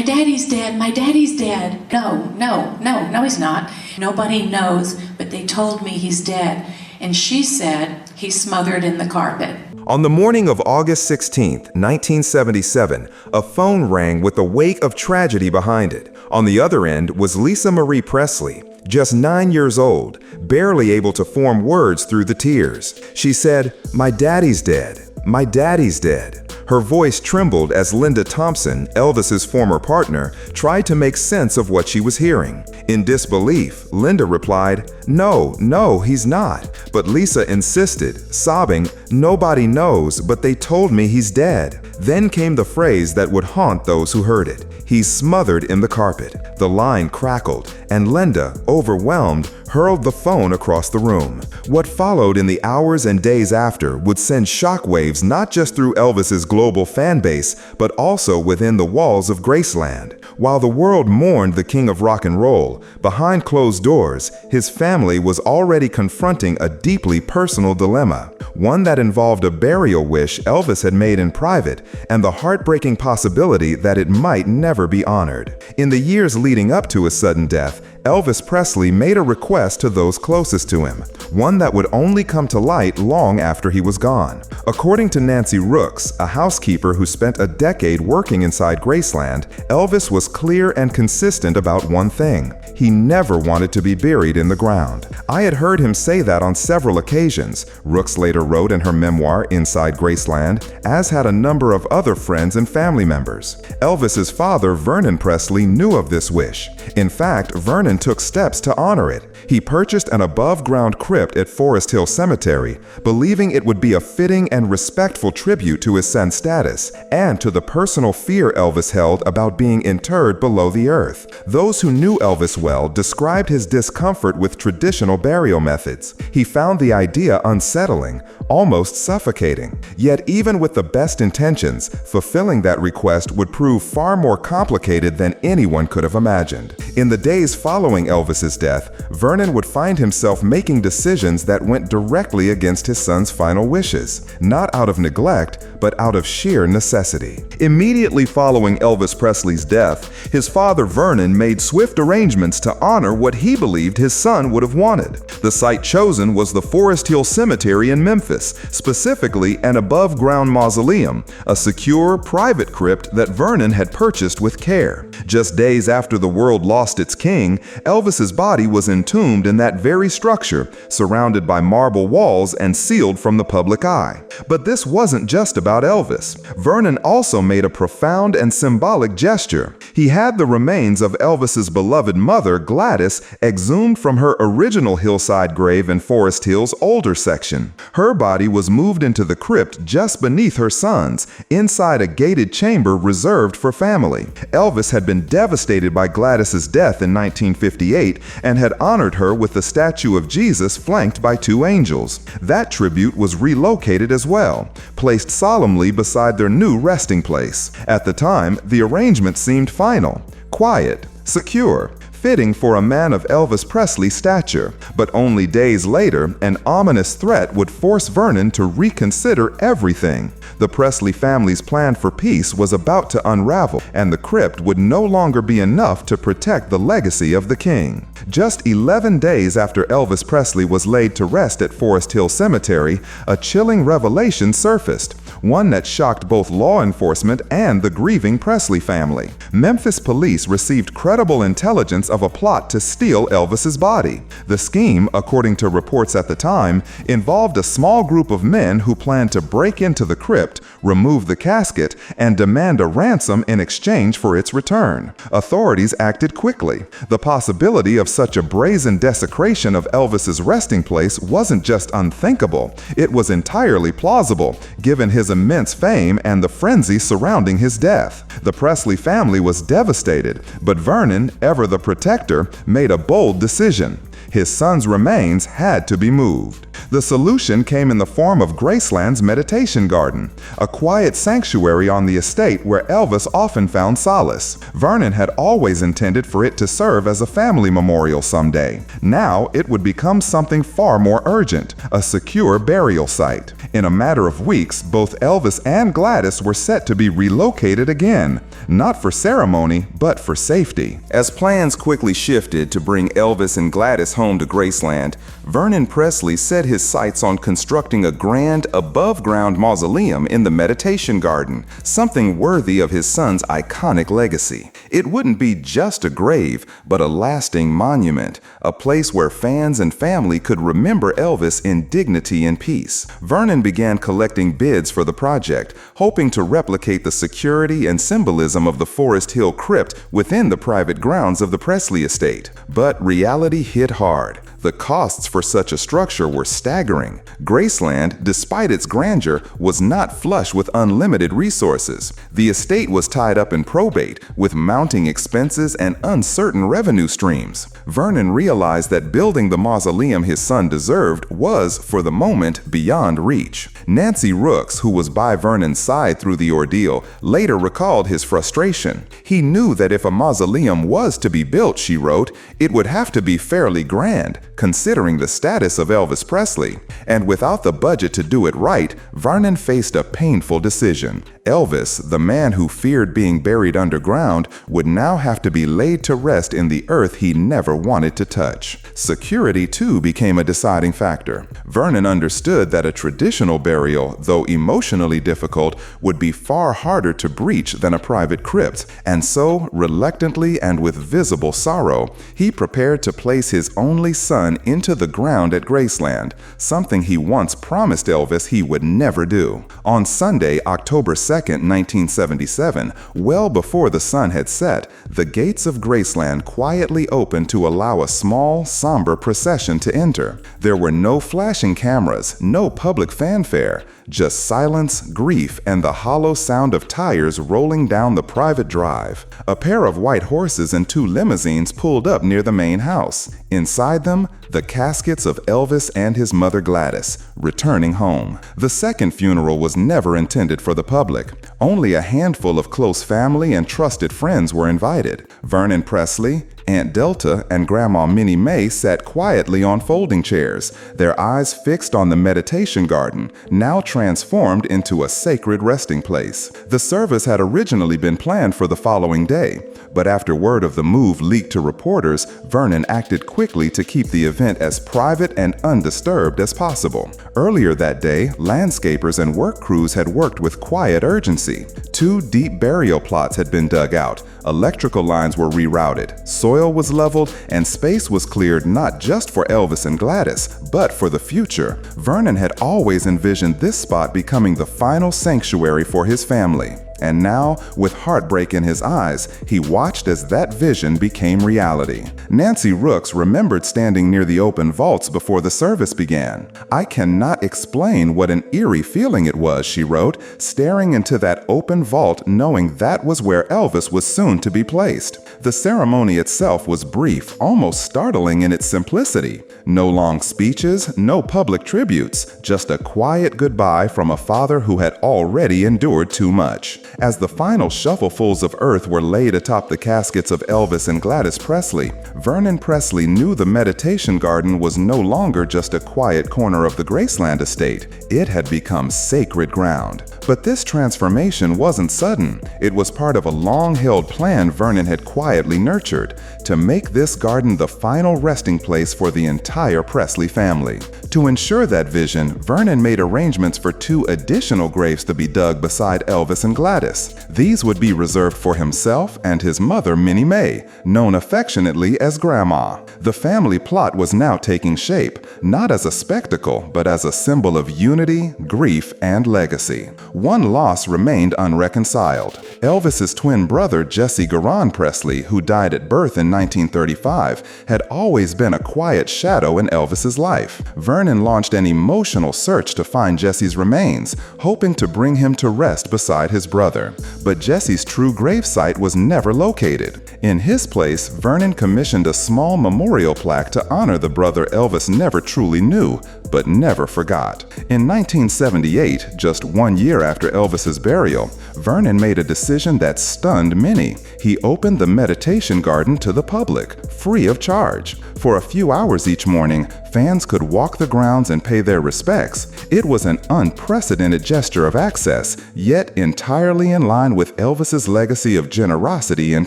daddy's dead, my daddy's dead. No, he's not. Nobody knows, but they told me he's dead. And she said he's smothered in the carpet. On the morning of August 16, 1977, a phone rang with a wake of tragedy behind it. On the other end was Lisa Marie Presley, just 9 years old, barely able to form words through the tears. She said, "My daddy's dead. My daddy's dead." Her voice trembled as Linda Thompson, Elvis's former partner, tried to make sense of what she was hearing. In disbelief, Linda replied, No, he's not." But Lisa insisted, sobbing, "Nobody knows, but they told me he's dead." Then came the phrase that would haunt those who heard it. "He's smothered in the carpet." The line crackled, and Linda, overwhelmed, hurled the phone across the room. What followed in the hours and days after would send shockwaves not just through Elvis's global fan base, but also within the walls of Graceland. While the world mourned the king of rock and roll, behind closed doors, his family was already confronting a deeply personal dilemma, one that involved a burial wish Elvis had made in private and the heartbreaking possibility that it might never be honored. In the years leading up to his sudden death, Elvis Presley made a request to those closest to him, one that would only come to light long after he was gone. According to Nancy Rooks, a housekeeper who spent a decade working inside Graceland, Elvis was clear and consistent about one thing: he never wanted to be buried in the ground. "I had heard him say that on several occasions," Rooks later wrote in her memoir Inside Graceland, as had a number of other friends and family members. Elvis's father, Vernon Presley, knew of this wish. In fact, Vernon took steps to honor it. He purchased an above-ground crypt at Forest Hill Cemetery, believing it would be a fitting and respectful tribute to his son's status and to the personal fear Elvis held about being interred below the earth. Those who knew Elvis well described his discomfort with traditional burial methods. He found the idea unsettling, almost suffocating. Yet even with the best intentions, fulfilling that request would prove far more complicated than anyone could have imagined. In the days following Elvis's death, Vernon would find himself making decisions that went directly against his son's final wishes, not out of neglect, but out of sheer necessity. Immediately following Elvis Presley's death, his father Vernon made swift arrangements to honor what he believed his son would have wanted. The site chosen was the Forest Hill Cemetery in Memphis, specifically an above-ground mausoleum, a secure, private crypt that Vernon had purchased with care. Just days after the world lost its king, Elvis's body was entombed in that very structure, surrounded by marble walls and sealed from the public eye. But this wasn't just about Elvis. Vernon also made a profound and symbolic gesture. He had the remains of Elvis's beloved mother, Gladys, exhumed from her original hillside grave in Forest Hill's older section. Her body was moved into the crypt just beneath her son's, inside a gated chamber reserved for family. Elvis had been devastated by Gladys's death in 1958 and had honored her with the statue of Jesus flanked by two angels. That tribute was relocated as well, placed solemnly beside their new resting place. At the time, the arrangement seemed final, quiet, secure, fitting for a man of Elvis Presley's stature. But only days later, an ominous threat would force Vernon to reconsider everything. The Presley family's plan for peace was about to unravel, and the crypt would no longer be enough to protect the legacy of the king. Just 11 days after Elvis Presley was laid to rest at Forest Hill Cemetery, a chilling revelation surfaced, one that shocked both law enforcement and the grieving Presley family. Memphis police received credible intelligence of a plot to steal Elvis's body. The scheme, according to reports at the time, involved a small group of men who planned to break into the crypt, remove the casket, and demand a ransom in exchange for its return. Authorities acted quickly. The possibility of such a brazen desecration of Elvis's resting place wasn't just unthinkable, it was entirely plausible, given his immense fame and the frenzy surrounding his death. The Presley family was devastated, but Vernon, ever the protector, made a bold decision. His son's remains had to be moved. The solution came in the form of Graceland's meditation garden, a quiet sanctuary on the estate where Elvis often found solace. Vernon had always intended for it to serve as a family memorial someday. Now it would become something far more urgent, a secure burial site. In a matter of weeks, both Elvis and Gladys were set to be relocated again, not for ceremony, but for safety. As plans quickly shifted to bring Elvis and Gladys home to Graceland, Vernon Presley set his sights on constructing a grand, above-ground mausoleum in the meditation garden, something worthy of his son's iconic legacy. It wouldn't be just a grave, but a lasting monument, a place where fans and family could remember Elvis in dignity and peace. Vernon began collecting bids for the project, hoping to replicate the security and symbolism of the Forest Hill crypt within the private grounds of the Presley estate. But reality hit hard. The costs for such a structure were staggering. Graceland, despite its grandeur, was not flush with unlimited resources. The estate was tied up in probate, with mounting expenses and uncertain revenue streams. Vernon realized that building the mausoleum his son deserved was, for the moment, beyond reach. Nancy Rooks, who was by Vernon's side through the ordeal, later recalled his frustration. He knew that if a mausoleum was to be built, she wrote, it would have to be fairly grand, considering the status of Elvis Presley. And without the budget to do it right, Vernon faced a painful decision. Elvis, the man who feared being buried underground, would now have to be laid to rest in the earth he never wanted to touch. Security, too, became a deciding factor. Vernon understood that a traditional burial, though emotionally difficult, would be far harder to breach than a private crypt, and so, reluctantly and with visible sorrow, he prepared to place his only son into the ground at Graceland, something he once promised Elvis he would never do. On Sunday, October 2nd, 1977, well before the sun had set, the gates of Graceland quietly opened to allow a small, somber procession to enter. There were no flashing cameras, no public fanfare, just silence, grief, and the hollow sound of tires rolling down the private drive. A pair of white horses and 2 limousines pulled up near the main house. Inside them, the caskets of Elvis and his mother Gladys, returning home. The second funeral was never intended for the public. Only a handful of close family and trusted friends were invited. Vernon Presley, Aunt Delta, and Grandma Minnie May sat quietly on folding chairs, their eyes fixed on the meditation garden, now transformed into a sacred resting place. The service had originally been planned for the following day, but after word of the move leaked to reporters, Vernon acted quickly to keep the event as private and undisturbed as possible. Earlier that day, landscapers and work crews had worked with quiet urgency. 2 deep burial plots had been dug out, electrical lines were rerouted, soil was leveled, and space was cleared not just for Elvis and Gladys, but for the future. Vernon had always envisioned this spot becoming the final sanctuary for his family. And now, with heartbreak in his eyes, he watched as that vision became reality. Nancy Rooks remembered standing near the open vaults before the service began. "I cannot explain what an eerie feeling it was," she wrote, staring into that open vault knowing that was where Elvis was soon to be placed. The ceremony itself was brief, almost startling in its simplicity. No long speeches, no public tributes, just a quiet goodbye from a father who had already endured too much. As the final shovelfuls of earth were laid atop the caskets of Elvis and Gladys Presley, Vernon Presley knew the meditation garden was no longer just a quiet corner of the Graceland estate. It had become sacred ground. But this transformation wasn't sudden. It was part of a long-held plan Vernon had quietly nurtured, to make this garden the final resting place for the entire Presley family. To ensure that vision, Vernon made arrangements for 2 additional graves to be dug beside Elvis and Gladys. These would be reserved for himself and his mother, Minnie May, known affectionately as Grandma. The family plot was now taking shape, not as a spectacle, but as a symbol of unity, grief, and legacy. One loss remained unreconciled. Elvis's twin brother, Jesse Garon Presley, who died at birth in 1935, had always been a quiet shadow in Elvis's life. Vernon launched an emotional search to find Jesse's remains, hoping to bring him to rest beside his brother. brother. But Jesse's true gravesite was never located. In his place, Vernon commissioned a small memorial plaque to honor the brother Elvis never truly knew, but never forgot. In 1978, just 1 year after Elvis's burial, Vernon made a decision that stunned many. He opened the meditation garden to the public, free of charge. For a few hours each morning, fans could walk the grounds and pay their respects. It was an unprecedented gesture of access, yet entirely in line with Elvis's legacy of generosity and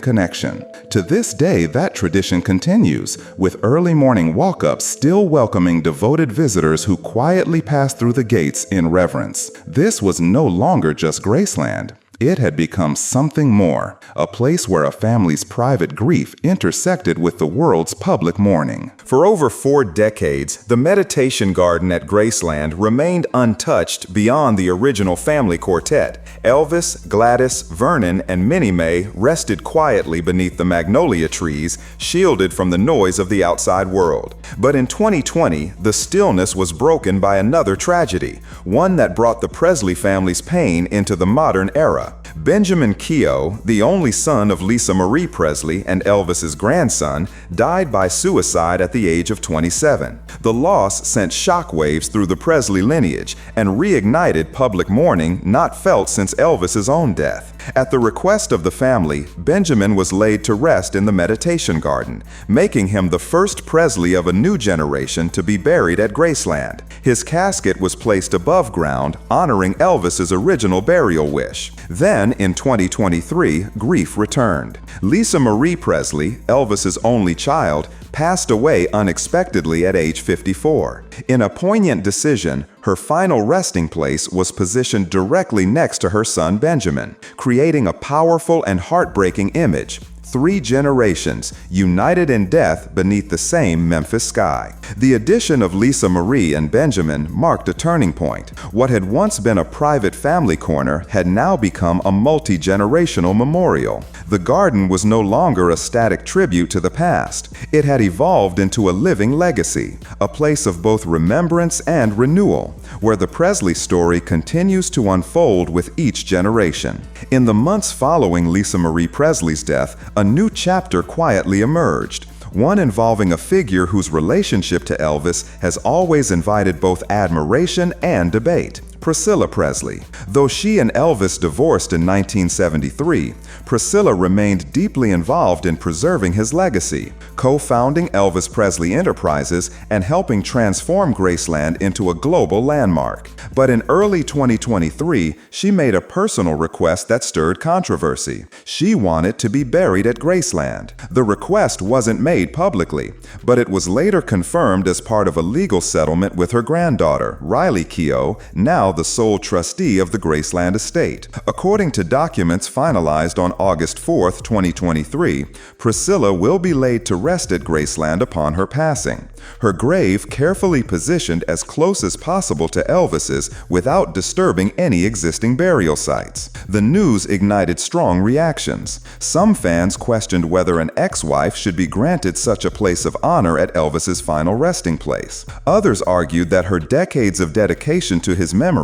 connection. To this day, that tradition continues, with early morning walk-ups still welcoming devoted visitors who quietly pass through the gates in reverence. This was no longer just Graceland. It had become something more, a place where a family's private grief intersected with the world's public mourning. For over 4 decades, the meditation garden at Graceland remained untouched beyond the original family quartet. Elvis, Gladys, Vernon, and Minnie Mae rested quietly beneath the magnolia trees, shielded from the noise of the outside world. But in 2020, the stillness was broken by another tragedy, one that brought the Presley family's pain into the modern era. Benjamin Keough, the only son of Lisa Marie Presley and Elvis's grandson, died by suicide at the age of 27. The loss sent shockwaves through the Presley lineage and reignited public mourning not felt since Elvis's own death. At the request of the family, Benjamin was laid to rest in the meditation garden, making him the first Presley of a new generation to be buried at Graceland. His casket was placed above ground, honoring Elvis's original burial wish. Then, in 2023, grief returned. Lisa Marie Presley, Elvis's only child, passed away unexpectedly at age 54. In a poignant decision, her final resting place was positioned directly next to her son Benjamin, creating a powerful and heartbreaking image. 3 generations, united in death beneath the same Memphis sky. The addition of Lisa Marie and Benjamin marked a turning point. What had once been a private family corner had now become a multi-generational memorial. The garden was no longer a static tribute to the past. It had evolved into a living legacy, a place of both remembrance and renewal, where the Presley story continues to unfold with each generation. In the months following Lisa Marie Presley's death, a new chapter quietly emerged, one involving a figure whose relationship to Elvis has always invited both admiration and debate. Priscilla Presley. Though she and Elvis divorced in 1973, Priscilla remained deeply involved in preserving his legacy, co-founding Elvis Presley Enterprises and helping transform Graceland into a global landmark. But in early 2023, she made a personal request that stirred controversy. She wanted to be buried at Graceland. The request wasn't made publicly, but it was later confirmed as part of a legal settlement with her granddaughter, Riley Keough, now the sole trustee of the Graceland estate. According to documents finalized on August 4, 2023, Priscilla will be laid to rest at Graceland upon her passing. Her grave carefully positioned as close as possible to Elvis's without disturbing any existing burial sites. The news ignited strong reactions. Some fans questioned whether an ex-wife should be granted such a place of honor at Elvis's final resting place. Others argued that her decades of dedication to his memory,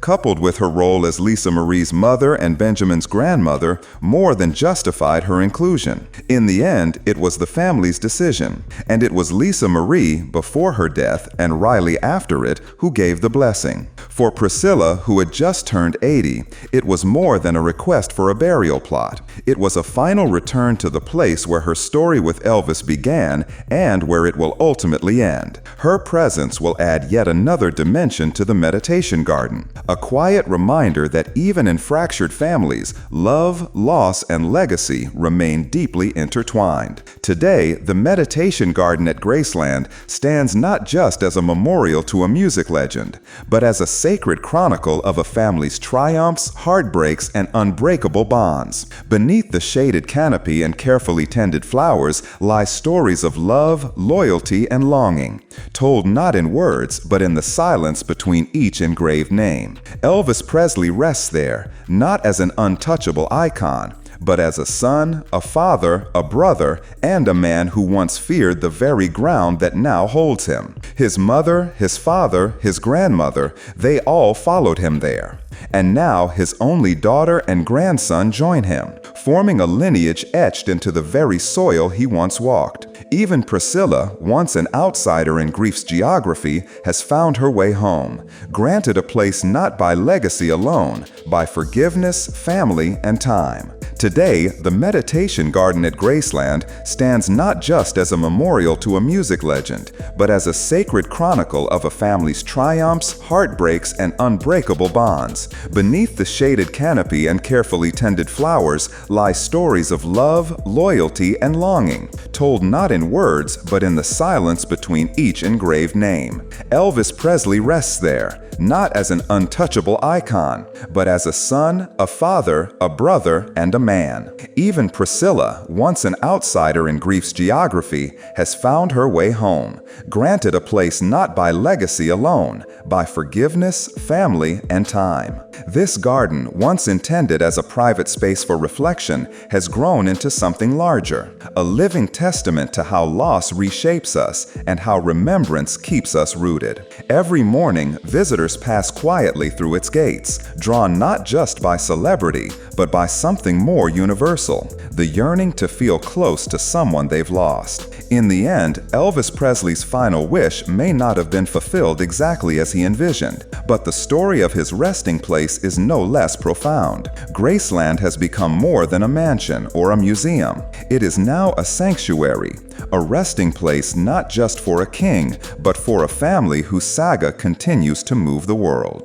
coupled with her role as Lisa Marie's mother and Benjamin's grandmother, more than justified her inclusion. In the end, it was the family's decision, and it was Lisa Marie before her death and Riley after it who gave the blessing. For Priscilla, who had just turned 80, it was more than a request for a burial plot. It was a final return to the place where her story with Elvis began and where it will ultimately end. Her presence will add yet another dimension to the meditation garden, a quiet reminder that even in fractured families, love, loss, and legacy remain deeply intertwined. Today, the meditation garden at Graceland stands not just as a memorial to a music legend, but as a sacred chronicle of a family's triumphs, heartbreaks, and unbreakable bonds. Beneath the shaded canopy and carefully tended flowers lie stories of love, loyalty, and longing, told not in words, but in the silence between each engraved name. Elvis Presley rests there, not as an untouchable icon, but as a son, a father, a brother, and a man who once feared the very ground that now holds him. His mother, his father, his grandmother, they all followed him there. And now his only daughter and grandson join him, forming a lineage etched into the very soil he once walked. Even Priscilla, once an outsider in grief's geography, has found her way home, granted a place not by legacy alone, by forgiveness, family, and time. Today, the meditation garden at Graceland stands not just as a memorial to a music legend, but as a sacred chronicle of a family's triumphs, heartbreaks, and unbreakable bonds. Beneath the shaded canopy and carefully tended flowers lie stories of love, loyalty, and longing, told not in words, but in the silence between each engraved name. Elvis Presley rests there, not as an untouchable icon, but as a son, a father, a brother, and a man. Even Priscilla, once an outsider in grief's geography, has found her way home, granted a place not by legacy alone, by forgiveness, family, and time. This garden, once intended as a private space for reflection, has grown into something larger, a living testament to how loss reshapes us and how remembrance keeps us rooted. Every morning, visitors pass quietly through its gates, drawn not just by celebrity, but by something more universal, the yearning to feel close to someone they've lost. In the end, Elvis Presley's final wish may not have been fulfilled exactly as he envisioned, but the story of his resting place is no less profound. Graceland has become more than a mansion or a museum. It is now a sanctuary, a resting place not just for a king, but for a family whose saga continues to move the world.